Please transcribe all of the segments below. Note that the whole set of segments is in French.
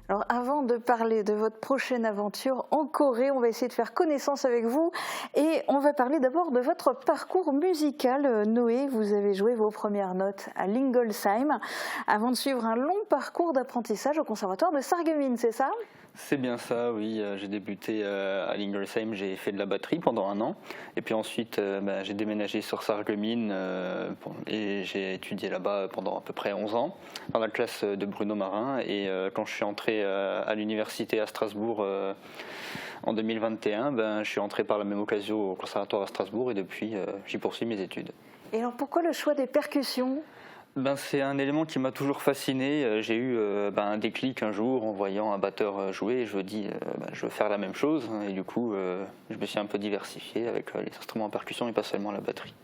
Alors avant de parler de votre prochaine aventure en Corée, on va essayer de faire connaissance avec vous et on va parler d'abord de votre parcours musical. Noé, vous avez joué vos premières notes à Lingolsheim avant de suivre un long parcours d'apprentissage au conservatoire de Sarreguemines, c'est ça? C'est bien ça, oui. J'ai débuté à Lingolsheim, j'ai fait de la batterie pendant un an. Et puis ensuite, j'ai déménagé sur Sarreguemines et j'ai étudié là-bas pendant à peu près 11 ans, dans la classe de Bruno Marin. Et quand je suis entré à l'université à Strasbourg en 2021, je suis entré par la même occasion au conservatoire à Strasbourg et depuis, j'y poursuis mes études. Et alors pourquoi le choix des percussions? C'est un élément qui m'a toujours fasciné. J'ai eu un déclic un jour en voyant un batteur jouer et je me dis je veux faire la même chose. Et du coup, je me suis un peu diversifié avec les instruments en percussion et pas seulement la batterie.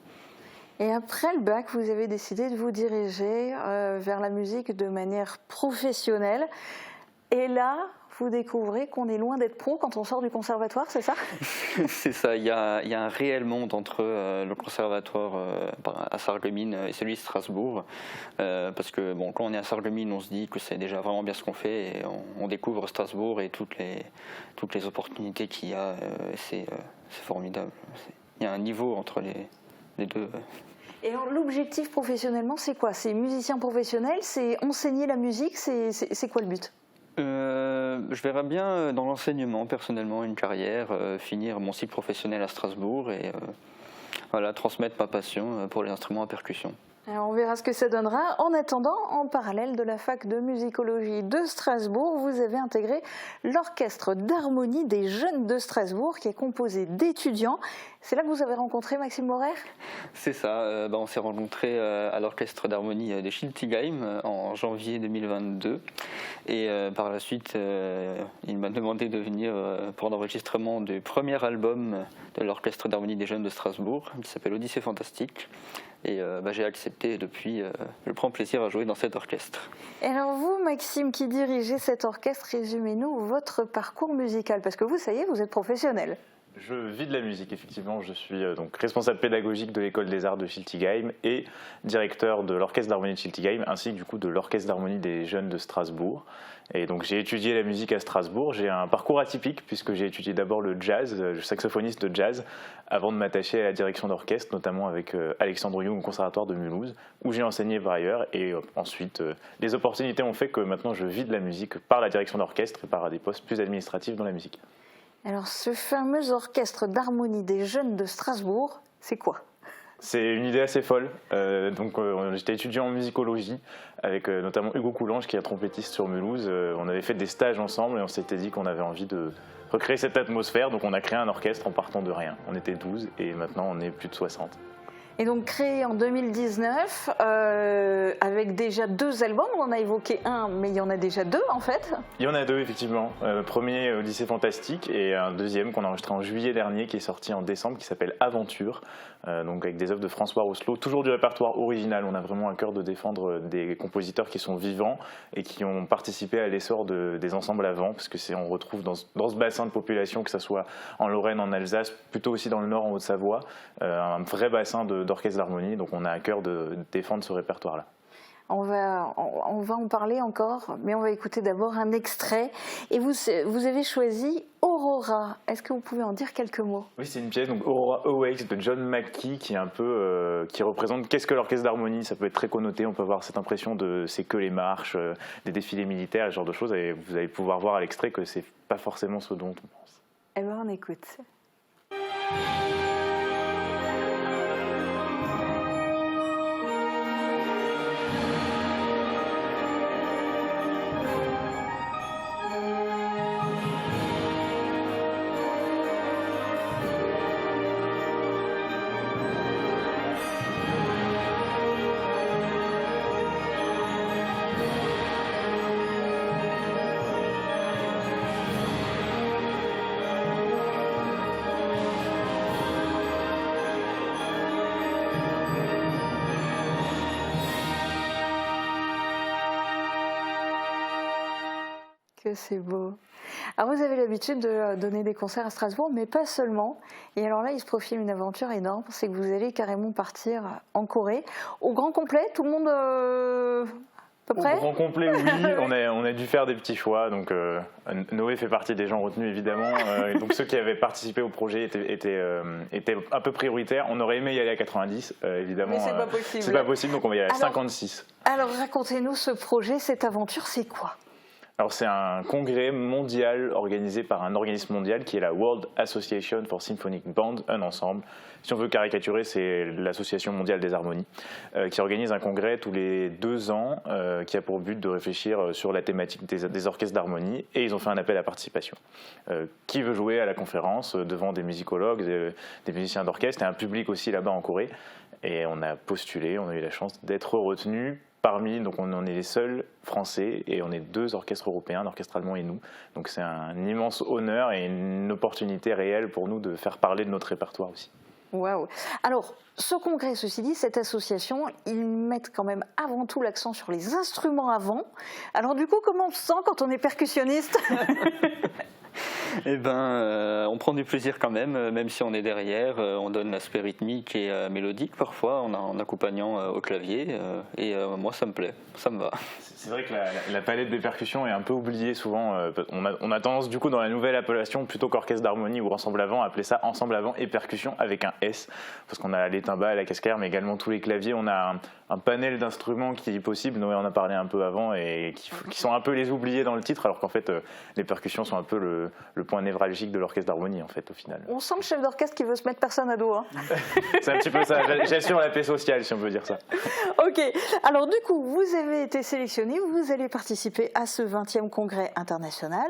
Et après le bac, vous avez décidé de vous diriger vers la musique de manière professionnelle. Et là, vous découvrez qu'on est loin d'être pro quand on sort du conservatoire, c'est ça? C'est ça, il y a un réel monde entre le conservatoire à Sarreguemines et celui de Strasbourg. Parce que quand on est à Sarreguemines, on se dit que c'est déjà vraiment bien ce qu'on fait et on découvre Strasbourg et toutes les opportunités qu'il y a. C'est formidable. Il y a un niveau entre les deux. Et alors l'objectif professionnellement, c'est quoi? C'est musicien professionnel? C'est enseigner la musique? C'est quoi le but? Je verrais bien dans l'enseignement, personnellement, une carrière, finir mon cycle professionnel à Strasbourg et transmettre ma passion pour les instruments à percussion. Alors on verra ce que ça donnera. En attendant, en parallèle de la fac de musicologie de Strasbourg, vous avez intégré l'orchestre d'harmonie des jeunes de Strasbourg qui est composé d'étudiants. C'est là que vous avez rencontré Maxime Morer? C'est ça, on s'est rencontrés à l'orchestre d'harmonie des Schiltigheim en janvier 2022 et par la suite il m'a demandé de venir pour l'enregistrement du premier album de l'orchestre d'harmonie des jeunes de Strasbourg qui s'appelle Odyssée Fantastique. Et j'ai accepté et depuis, je prends plaisir à jouer dans cet orchestre. Et alors vous, Maxime, qui dirigez cet orchestre, résumez-nous votre parcours musical, parce que vous, ça y est, vous êtes professionnel. Je vis de la musique, effectivement. Je suis donc responsable pédagogique de l'école des arts de Schiltigheim et directeur de l'orchestre d'harmonie de Schiltigheim, ainsi que du coup de l'orchestre d'harmonie des jeunes de Strasbourg. Et donc j'ai étudié la musique à Strasbourg. J'ai un parcours atypique puisque j'ai étudié d'abord le jazz, le saxophoniste de jazz, avant de m'attacher à la direction d'orchestre, notamment avec Alexandre Jung au conservatoire de Mulhouse, où j'ai enseigné par ailleurs. Et ensuite, les opportunités ont fait que maintenant je vis de la musique par la direction d'orchestre et par des postes plus administratifs dans la musique. Alors ce fameux orchestre d'harmonie des jeunes de Strasbourg, c'est quoi? C'est une idée assez folle. J'étais étudiant en musicologie avec notamment Hugo Coulange qui est trompettiste sur Mulhouse. On avait fait des stages ensemble et on s'était dit qu'on avait envie de recréer cette atmosphère. Donc on a créé un orchestre en partant de rien. On était 12 et maintenant on est plus de 60. Et donc créé en 2019 avec déjà 2 albums, on en a évoqué un, mais il y en a déjà 2 en fait. Il y en a 2 effectivement, premier Odyssée Fantastique et un deuxième qu'on a enregistré en juillet dernier qui est sorti en décembre qui s'appelle Aventure, donc avec des œuvres de François Rousselot, toujours du répertoire original. On a vraiment à cœur de défendre des compositeurs qui sont vivants et qui ont participé à l'essor des ensembles à vent, parce que on retrouve dans ce bassin de population, que ce soit en Lorraine, en Alsace, plutôt aussi dans le Nord, en Haute-Savoie, un vrai bassin d'orchestre d'harmonie, donc on a à cœur de défendre ce répertoire-là. On va en parler encore, mais on va écouter d'abord un extrait. Et vous avez choisi Aurora. Est-ce que vous pouvez en dire quelques mots? Oui, c'est une pièce, donc Aurora Awake de John McKee, qui est un peu, qui représente qu'est-ce que l'orchestre d'harmonie. Ça peut être très connoté, on peut avoir cette impression de c'est que les marches, des défilés militaires, ce genre de choses, et vous allez pouvoir voir à l'extrait que c'est pas forcément ce dont on pense. Eh bien, on écoute. Que c'est beau. Alors vous avez l'habitude de donner des concerts à Strasbourg, mais pas seulement. Et alors là, il se profile une aventure énorme, c'est que vous allez carrément partir en Corée. Au grand complet, tout le monde À peu près Au grand complet, oui. On a dû faire des petits choix. Donc, Noé fait partie des gens retenus, évidemment. Donc, ceux qui avaient participé au projet étaient un peu prioritaires. On aurait aimé y aller à 90, évidemment. Mais c'est pas possible. C'est pas possible, donc on va y aller à 56. Alors, racontez-nous ce projet, cette aventure, c'est quoi? Alors, c'est un congrès mondial organisé par un organisme mondial qui est la World Association for Symphonic Band, un ensemble. Si on veut caricaturer, c'est l'Association mondiale des harmonies, qui organise un congrès tous les 2 ans, qui a pour but de réfléchir sur la thématique des orchestres d'harmonie, et ils ont fait un appel à participation. Qui veut jouer à la conférence devant des musicologues, des musiciens d'orchestre, et un public aussi là-bas en Corée. Et on a postulé, on a eu la chance d'être retenu parmi, donc on est les seuls Français et on est 2 orchestres européens, l'orchestre allemand et nous. Donc c'est un immense honneur et une opportunité réelle pour nous de faire parler de notre répertoire aussi. Waouh! Alors, ce congrès, ceci dit, cette association, ils mettent quand même avant tout l'accent sur les instruments avant. Alors du coup, comment on se sent quand on est percussionniste? Eh ben, on prend du plaisir quand même si on est derrière. On donne l'aspect rythmique et mélodique parfois en accompagnant au clavier. Et moi, ça me plaît, ça me va. C'est vrai que la palette des percussions est un peu oubliée souvent. On a tendance du coup dans la nouvelle appellation plutôt qu'orchestre d'harmonie ou ensemble avant à appeler ça ensemble avant et percussion avec un S. Parce qu'on a les timbales, la casquette, mais également tous les claviers. On a un panel d'instruments qui est possible. Noé en a parlé un peu avant et qui sont un peu les oubliés dans le titre, alors qu'en fait les percussions sont un peu le point névralgique de l'orchestre d'harmonie en fait au final. On sent le chef d'orchestre qui veut se mettre personne à dos. Hein. C'est un petit peu ça. J'assure la paix sociale si on peut dire ça. Ok. Alors du coup, vous avez été sélectionné. Vous allez participer à ce 20e congrès international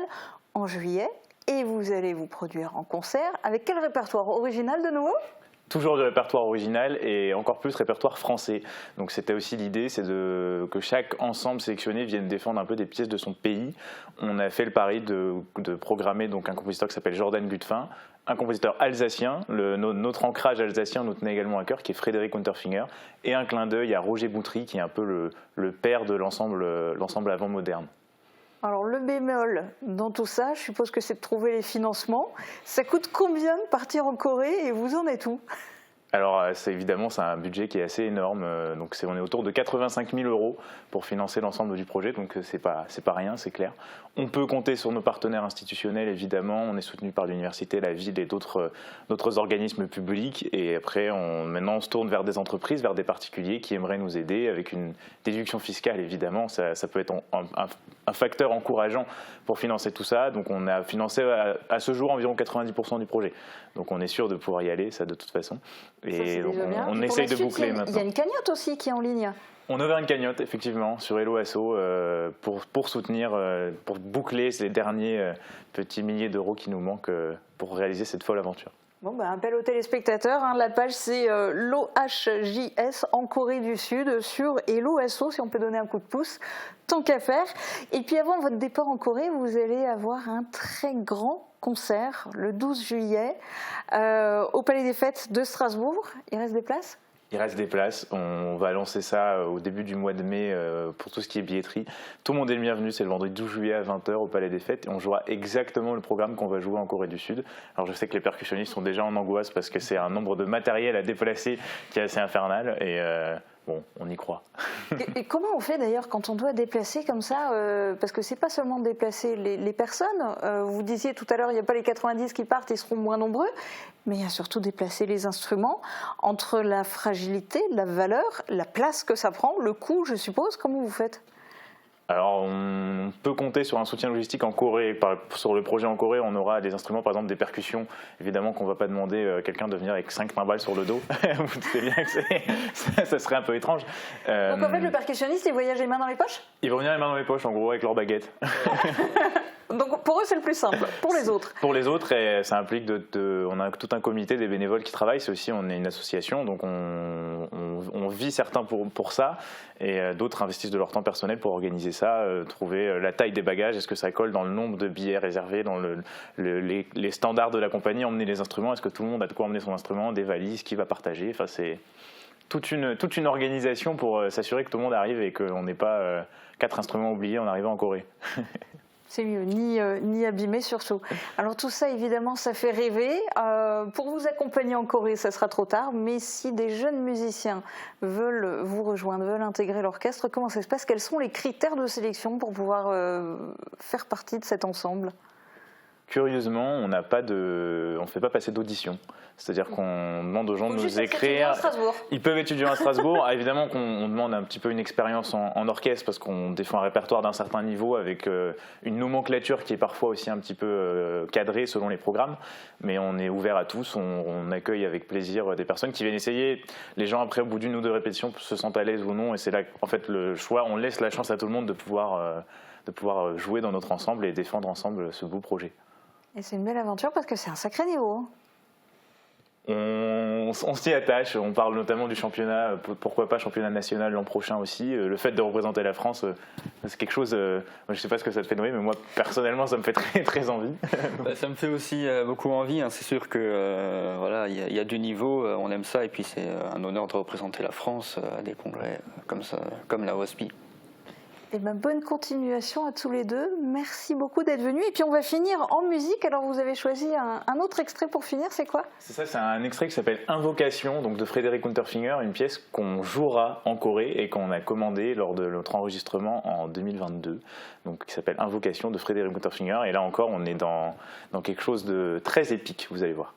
en juillet et vous allez vous produire en concert avec quel répertoire original de nouveau? Toujours du répertoire original et encore plus répertoire français. Donc c'était aussi l'idée, c'est que chaque ensemble sélectionné vienne défendre un peu des pièces de son pays. On a fait le pari de programmer donc un compositeur qui s'appelle Jordan Gutefin, un compositeur alsacien, notre ancrage alsacien nous tenait également à cœur, qui est Frédéric Unterfinger, et un clin d'œil à Roger Boutry, qui est un peu le père de l'ensemble avant moderne. Alors le bémol dans tout ça, je suppose que c'est de trouver les financements. Ça coûte combien de partir en Corée et vous en êtes où? Alors évidemment c'est un budget qui est assez énorme, donc on est autour de 85 000 € pour financer l'ensemble du projet, donc c'est pas rien, c'est clair. On peut compter sur nos partenaires institutionnels évidemment, on est soutenu par l'université, la ville et d'autres organismes publics, et après maintenant on se tourne vers des entreprises, vers des particuliers qui aimeraient nous aider avec une déduction fiscale évidemment, ça peut être un facteur encourageant pour financer tout ça, donc on a financé à ce jour environ 90% du projet, donc on est sûr de pouvoir y aller, ça de toute façon. Et donc on essaye de boucler maintenant. Il y a une cagnotte aussi qui est en ligne. On a ouvert une cagnotte effectivement sur Hello Asso pour soutenir, pour boucler ces derniers petits milliers d'euros qui nous manquent pour réaliser cette folle aventure. Bon, ben, appel aux téléspectateurs, hein. La page c'est l'OHJS en Corée du Sud sur Hello Asso, si on peut donner un coup de pouce, tant qu'à faire. Et puis avant votre départ en Corée, vous allez avoir un très grand concert le 12 juillet au Palais des Fêtes de Strasbourg. Il reste des places ? Il reste des places, on va lancer ça au début du mois de mai pour tout ce qui est billetterie. Tout le monde est le bienvenu, c'est le vendredi 12 juillet à 20h au Palais des Fêtes et on jouera exactement le programme qu'on va jouer en Corée du Sud. Alors je sais que les percussionnistes sont déjà en angoisse parce que c'est un nombre de matériel à déplacer qui est assez infernal et bon, on y croit. Et comment on fait d'ailleurs quand on doit déplacer comme ça parce que c'est pas seulement déplacer les personnes, vous disiez tout à l'heure il n'y a pas les 90 qui partent, ils seront moins nombreux, mais il y a surtout déplacer les instruments entre la fragilité, la valeur, la place que ça prend, le coût je suppose, comment vous faites ? Alors, on peut compter sur un soutien logistique en Corée. Sur le projet en Corée, on aura des instruments, par exemple des percussions. Évidemment qu'on ne va pas demander à quelqu'un de venir avec 5 timbales sur le dos. Vous doutez bien que ça serait un peu étrange. Donc en fait, le percussionniste, il voyage les mains dans les poches ? Ils vont venir les mains dans les poches, en gros, avec leur baguette. Donc pour eux, c'est le plus simple. Pour les autres ? Pour les autres, ça implique on a tout un comité des bénévoles qui travaillent. C'est aussi, on est une association, donc on vit certains pour ça, et d'autres investissent de leur temps personnel pour organiser ça, trouver la taille des bagages, est-ce que ça colle dans le nombre de billets réservés, dans les standards de la compagnie, emmener les instruments, est-ce que tout le monde a de quoi emmener son instrument, des valises, qui va partager, enfin c'est toute une organisation pour s'assurer que tout le monde arrive et qu'on n'ait pas 4 instruments oubliés en arrivant en Corée. C'est mieux, ni abîmer surtout. Alors tout ça, évidemment, ça fait rêver. Pour vous accompagner en Corée, ça sera trop tard. Mais si des jeunes musiciens veulent vous rejoindre, veulent intégrer l'orchestre, comment ça se passe? Quels sont les critères de sélection pour pouvoir faire partie de cet ensemble? Curieusement, on ne fait pas passer d'audition. C'est-à-dire qu'on demande aux gens de nous écrire. Ils peuvent étudier à Strasbourg. Évidemment qu'on demande un petit peu une expérience en orchestre parce qu'on défend un répertoire d'un certain niveau avec une nomenclature qui est parfois aussi un petit peu cadrée selon les programmes. Mais on est ouvert à tous. On accueille avec plaisir des personnes qui viennent essayer. Les gens, après, au bout d'une ou deux répétitions, se sentent à l'aise ou non. Et c'est là, en fait, le choix. On laisse la chance à tout le monde de pouvoir jouer dans notre ensemble et défendre ensemble ce beau projet. Et c'est une belle aventure parce que c'est un sacré niveau. On s'y attache, on parle notamment du championnat, pourquoi pas championnat national l'an prochain aussi. Le fait de représenter la France, c'est quelque chose, je ne sais pas ce que ça te fait Noé, mais moi personnellement ça me fait très très envie. Ça me fait aussi beaucoup envie, hein. C'est sûr que voilà, il y a du niveau, on aime ça, et puis c'est un honneur de représenter la France à des congrès comme ça, comme la WASPI. Eh ben, bonne continuation à tous les deux. Merci beaucoup d'être venus. Et puis on va finir en musique. Alors vous avez choisi un autre extrait pour finir, c'est quoi? C'est ça, c'est un extrait qui s'appelle Invocation, donc de Frédéric Unterfinger, une pièce qu'on jouera en Corée et qu'on a commandée lors de notre enregistrement en 2022. Donc qui s'appelle Invocation de Frédéric Unterfinger. Et là encore, on est dans quelque chose de très épique, vous allez voir.